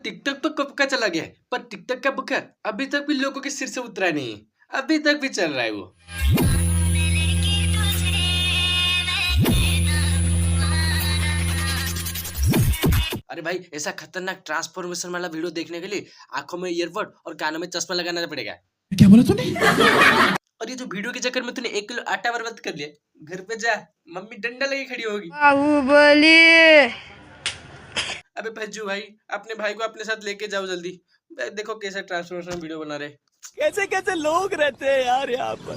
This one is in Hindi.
टिकटॉक तो कब का चला गया है, पर टिकटॉक का बुखार अभी तक भी लोगों के सिर से उतरा नहीं है। अभी तक भी चल रहा है वो। अरे भाई, ऐसा खतरनाक ट्रांसफॉर्मेशन वाला वीडियो देखने के लिए आंखों में ईयरबड और कानों में चश्मा लगाना पड़ेगा। क्या बोला तूने? और ये जो वीडियो के चक्कर में तूने 1 किलो आटा बर्बाद कर लिया, घर पे जा, मम्मी डंडा लेके खड़ी होगी। बाहुबली। अबे भज्जू भाई, अपने भाई को अपने साथ लेके जाओ जल्दी। देखो कैसा ट्रांसफॉर्मेशन वीडियो बना रहे। कैसे कैसे लोग रहते हैं यार यहाँ पर।